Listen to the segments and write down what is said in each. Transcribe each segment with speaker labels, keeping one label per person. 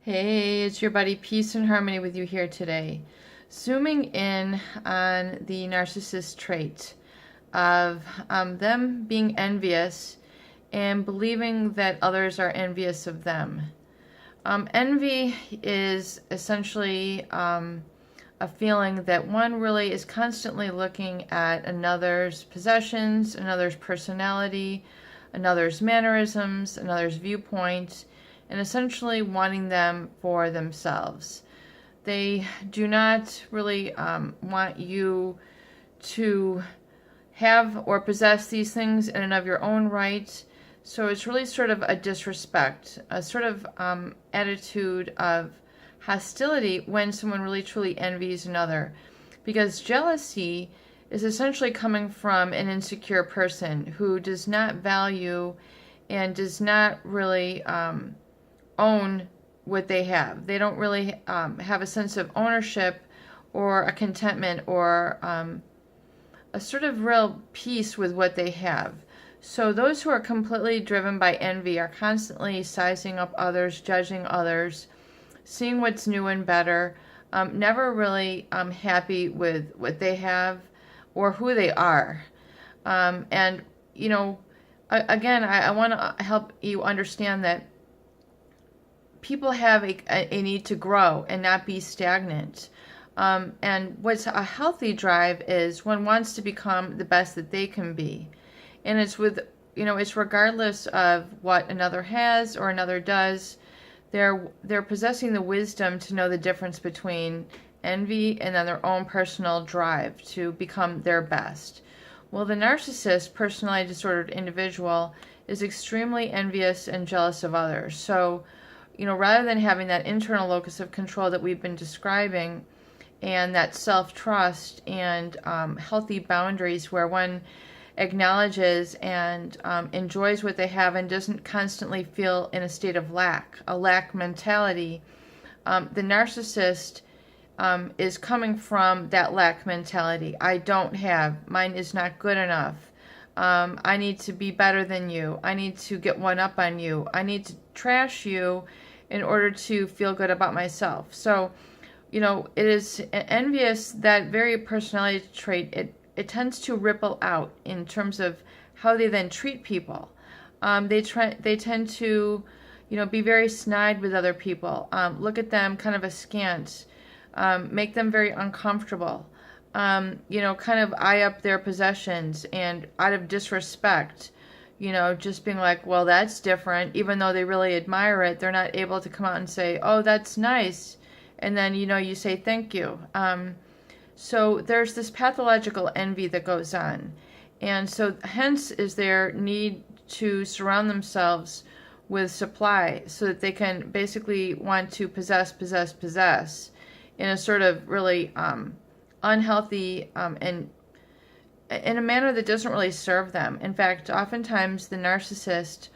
Speaker 1: Hey, it's your buddy Peace and Harmony with you here today. Zooming in on the narcissist trait of them being envious and believing that others are envious of them. Envy is essentially a feeling that one really is constantly looking at another's possessions, another's personality, another's mannerisms, another's viewpoint, and essentially wanting them for themselves. They do not really want you to have or possess these things in and of your own right. So it's really sort of a disrespect, a sort of attitude of hostility when someone really truly envies another. Because jealousy is essentially coming from an insecure person who does not value and does not really own what they have. They don't really have a sense of ownership or a contentment or a sort of real peace with what they have. So those who are completely driven by envy are constantly sizing up others, judging others, seeing what's new and better, never really happy with what they have or who they are. And, you know, again, I want to help you understand that people have a need to grow and not be stagnant. And what's a healthy drive is one wants to become the best that they can be. And it's it's regardless of what another has or another does. They're possessing the wisdom to know the difference between envy and then their own personal drive to become their best. Well, the narcissist, personality disordered individual, is extremely envious and jealous of others. So, rather than having that internal locus of control that we've been describing and that self-trust and healthy boundaries where one acknowledges and enjoys what they have and doesn't constantly feel in a state of a lack mentality, the narcissist is coming from that lack mentality. I don't have, mine is not good enough. I need to be better than you. I need to get one up on you. I need to trash you in order to feel good about myself. So, it is envious, that very personality trait, it tends to ripple out in terms of how they then treat people. They tend to, be very snide with other people, look at them kind of askance, make them very uncomfortable, kind of eye up their possessions, and out of disrespect, just being like, well, that's different. Even though they really admire it, they're not able to come out and say, oh, that's nice. And then, you say thank you. So there's this pathological envy that goes on. And so hence is their need to surround themselves with supply so that they can basically want to possess in a sort of really unhealthy and in a manner that doesn't really serve them. In fact, oftentimes the narcissist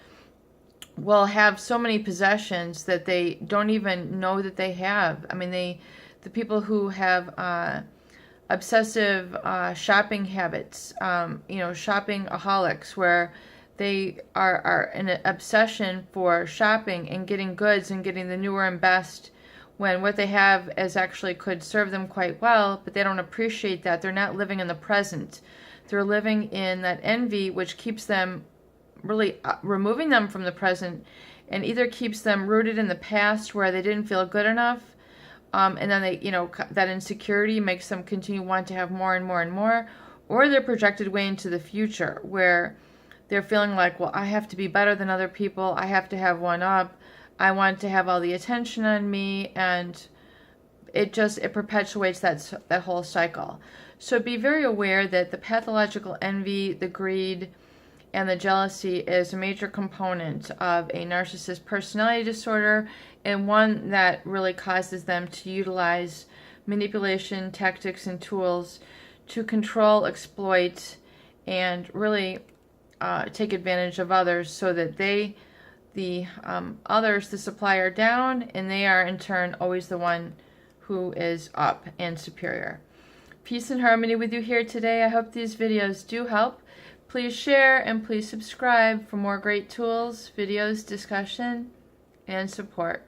Speaker 1: will have so many possessions that they don't even know that they have. I mean, the people who have obsessive shopping habits, shoppingaholics, where they are in an obsession for shopping and getting goods and getting the newer and best, when what they have is actually could serve them quite well, but they don't appreciate that. They're not living in the present. They're living in that envy, which keeps them really removing them from the present, and either keeps them rooted in the past where they didn't feel good enough, and then they, that insecurity makes them continue want to have more and more and more, or they're projected way into the future where they're feeling like, well, I have to be better than other people. I have to have one up. I want to have all the attention on me, and it perpetuates that whole cycle. So be very aware that the pathological envy, the greed, and the jealousy is a major component of a narcissist personality disorder, and one that really causes them to utilize manipulation tactics and tools to control, exploit, and really take advantage of others so that the others, the supply, are down, and they are in turn always the one who is up and superior. Peace and harmony with you here today. I hope these videos do help. Please share and please subscribe for more great tools, videos, discussion, and support.